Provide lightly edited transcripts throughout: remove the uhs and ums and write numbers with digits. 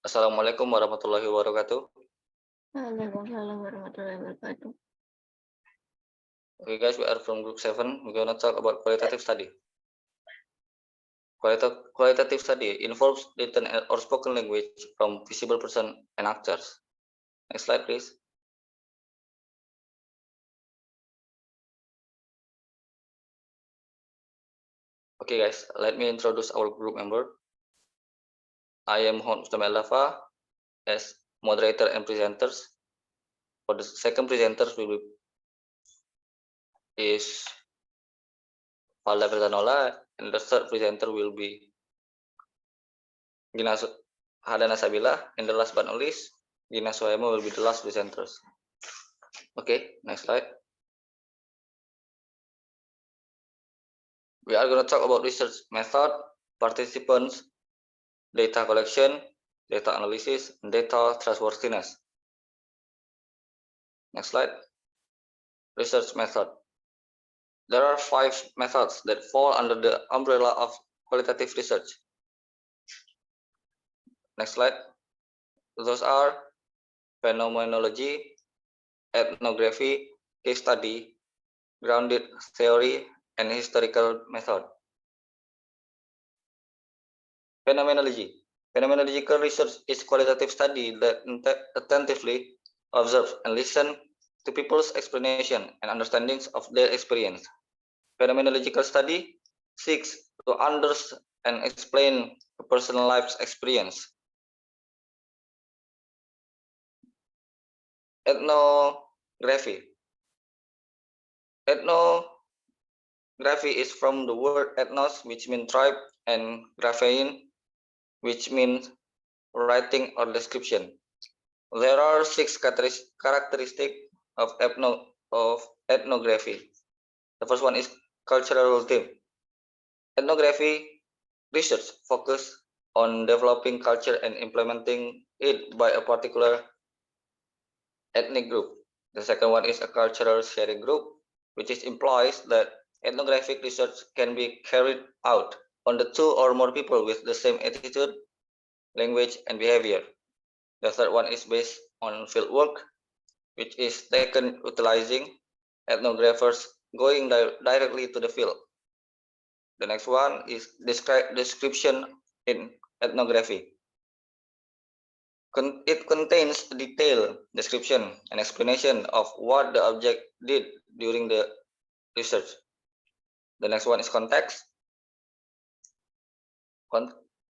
Assalamualaikum warahmatullahi wabarakatuh. Waalaikumsalam warahmatullahi wabarakatuh. Okay, guys, we are from group 7. We're gonna talk about qualitative study. Qualitative study involves written or spoken language from visible person and actors. Next slide, please. Okay, guys, let me introduce our group member. I am Busthomi A as moderator and presenters. For the second presenters is Valdha Verzanola, and the third presenter will be Hadana Sabila, and the last but not least, Ghinaa Suhaima will be the last presenters. Okay, next slide. We are going to talk about research method, participants, data collection, data analysis, and data trustworthiness. Next slide. Research method. There are 5 methods that fall under the umbrella of qualitative research. Next slide. Those are phenomenology, ethnography, case study, grounded theory, and historical method. Phenomenology. Phenomenological research is qualitative study that attentively observe and listen to people's explanation and understandings of their experience. Phenomenological study seeks to understand and explain a personal life's experience. Ethnography. Ethnography is from the word ethnos, which means tribe, and graphein, which means writing or description. There are 6 characteristics of ethnography. The first one is cultural theme. Ethnography research focus on developing culture and implementing it by a particular ethnic group. The second one is a cultural sharing group, which implies that ethnographic research can be carried out on the 2 or more people with the same attitude, language, and behavior. The third one is based on field work, which is taken utilizing ethnographers going directly to the field. The next one is description in ethnography. It contains a detailed description and explanation of what the object did during the research. The next one is context.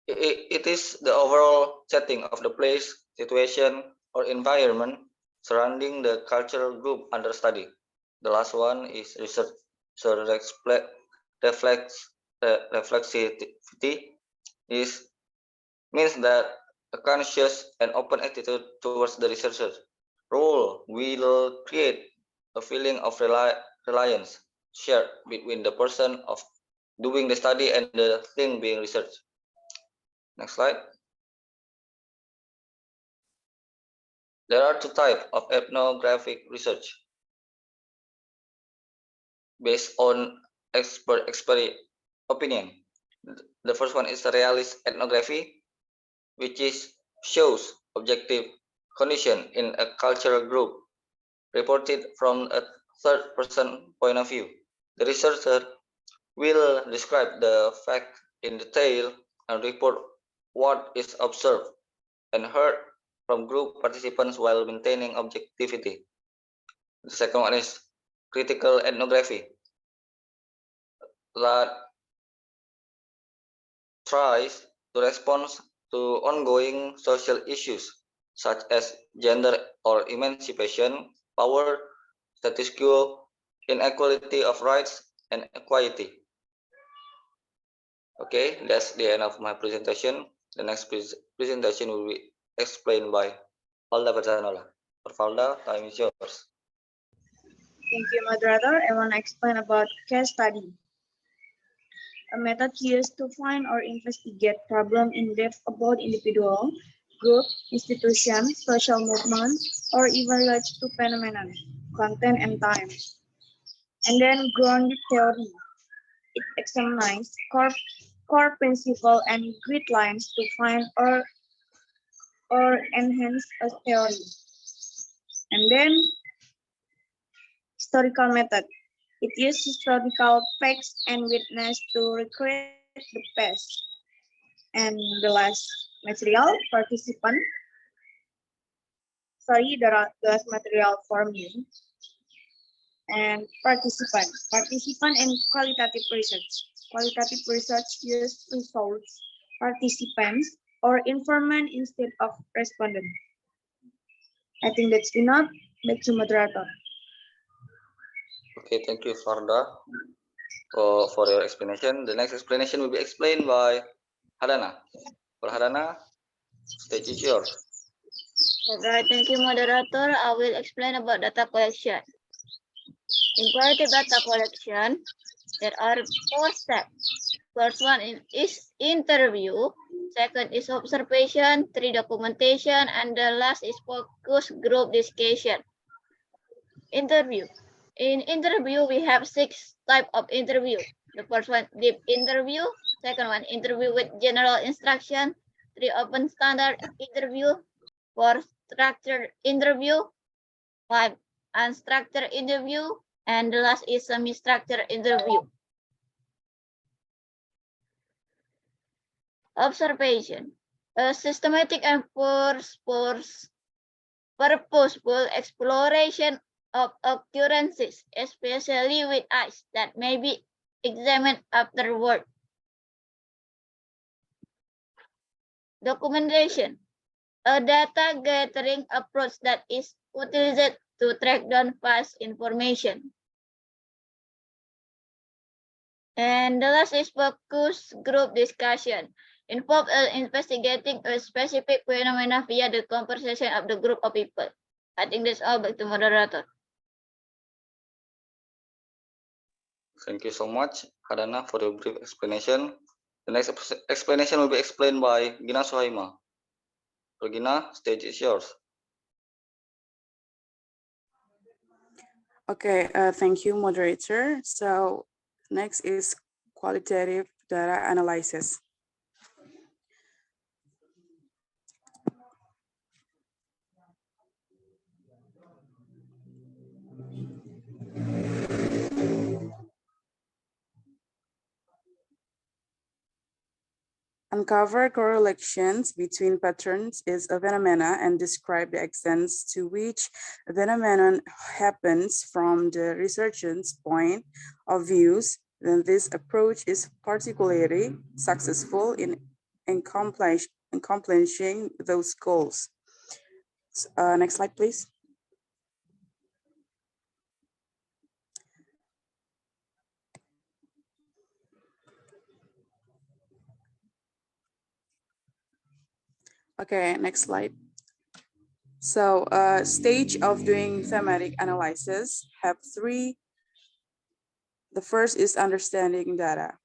It is the overall setting of the place, situation, or environment surrounding the cultural group under study. The last one is research. So reflexivity means that a conscious and open attitude towards the researcher role will create a feeling of reliance shared between the person of doing the study and the thing being researched. Next slide. There are 2 types of ethnographic research based on expert opinion. The first one is realist ethnography, which shows objective condition in a cultural group reported from a third-person point of view. The researcher will describe the fact in detail and report what is observed and heard from group participants while maintaining objectivity. The second one is critical ethnography, that tries to respond to ongoing social issues such as gender or emancipation, power, status quo, inequality of rights, and equality. Okay, that's the end of my presentation. The next presentation will be explained by Valdha Verzanola. For Valdha, time is yours. Thank you, moderator. I want to explain about case study. A method used to find or investigate problem in depth about individual, group, institution, social movement, or even relate to phenomenon, content, and time. And then grounded theory. It examines core principle and grid lines to find or or enhance a theory. And then historical method. It uses historical facts and witness to recreate the past. And the last material, participant. Sorry, the last material for me. And participant. Participant in qualitative research. Qualitative research use results, participants, or informant instead of respondent. I think that's enough. Back to moderator. Okay, thank you, Valdha, for your explanation. The next explanation will be explained by Hadana. For Hadana, stage is yours. Alright, thank you, moderator. I will explain about data collection. In qualitative data collection, there are 4 steps. First one is interview. Second is observation, 3 documentation, and the last is focus group discussion. Interview. In interview, we have 6 types of interview. The first one, deep interview. Second one, interview with general instruction. 3, open standard interview. 4, structured interview. 5, unstructured interview. And the last is semi-structured interview. Observation. A systematic and purposeful exploration of occurrences, especially with eyes, that may be examined afterward. Documentation. A data gathering approach that is utilized to track down past information. And the last is focus group discussion. Involve investigating a specific phenomena via the conversation of the group of people. I think that's all. Back to moderator. Thank you so much, Hadana, for your brief explanation. The next explanation will be explained by Ghinaa Suhaima. For Ghinaa, stage is yours. Okay, thank you, moderator. So next is qualitative data analysis. Uncover correlations between patterns is a phenomena and describe the extent to which a phenomenon happens from the researcher's point of views. Then this approach is particularly successful in accomplishing those goals. Next slide, please. Okay, next slide. So stage of doing thematic analysis have 3. The first is understanding data.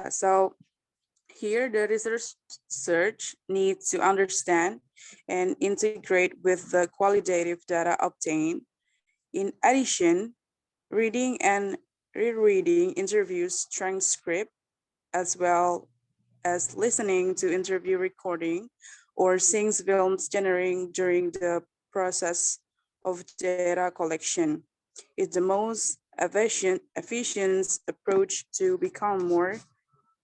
So here the research needs to understand and integrate with the qualitative data obtained. In addition, reading and rereading interviews transcript, as well as listening to interview recording or seeing films generating during the process of data collection is the most efficient approach to become more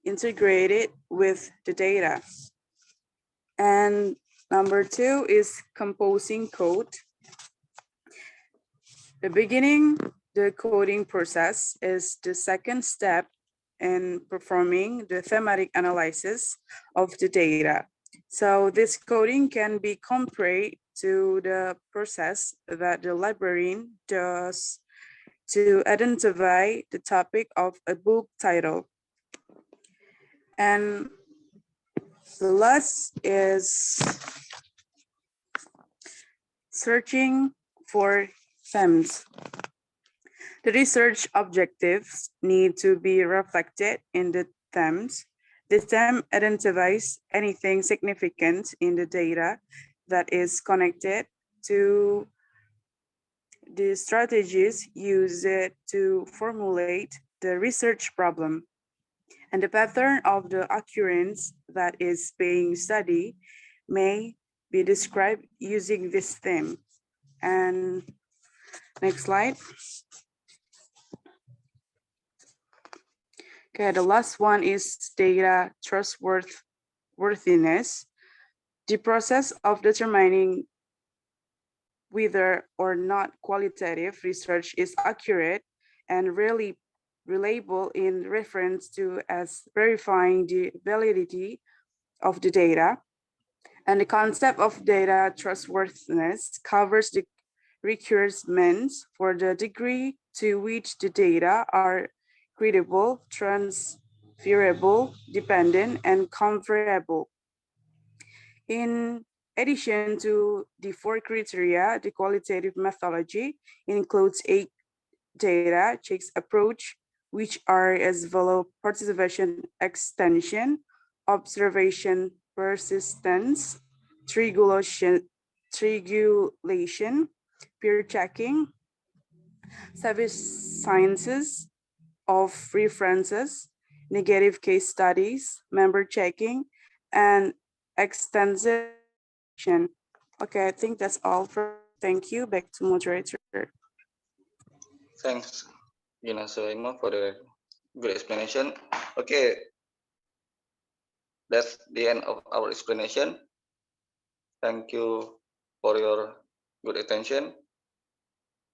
integrated with the data. And number 2 is composing code. The beginning, the coding process is the second step in performing the thematic analysis of the data. So this coding can be compared to the process that the librarian does to identify the topic of a book title. And the last is searching for themes. The research objectives need to be reflected in the themes. The theme identifies anything significant in the data that is connected to the strategies used to formulate the research problem. And the pattern of the occurrence that is being studied may be described using this theme. And next slide. Okay, the last one is data trustworthiness. The process of determining whether or not qualitative research is accurate and really reliable in reference to as verifying the validity of the data. And the concept of data trustworthiness covers the requirements for the degree to which the data are credible, transferable, dependent, and comparable. In addition to the 4 criteria, the qualitative methodology includes 8 data checks approach, which are as follows: participation extension, observation persistence, triangulation, peer checking, service sciences of references, negative case studies, member checking, and extensive evaluation. Okay, I think that's all for. Thank you. Back to moderator. Thanks, Ghinaa Suhaima, for the good explanation. Okay, that's the end of our explanation. Thank you for your good attention.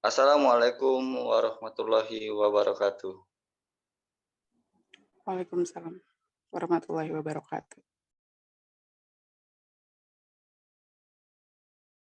Assalamualaikum warahmatullahi wabarakatuh. Waalaikumsalam warahmatullahi wabarakatuh.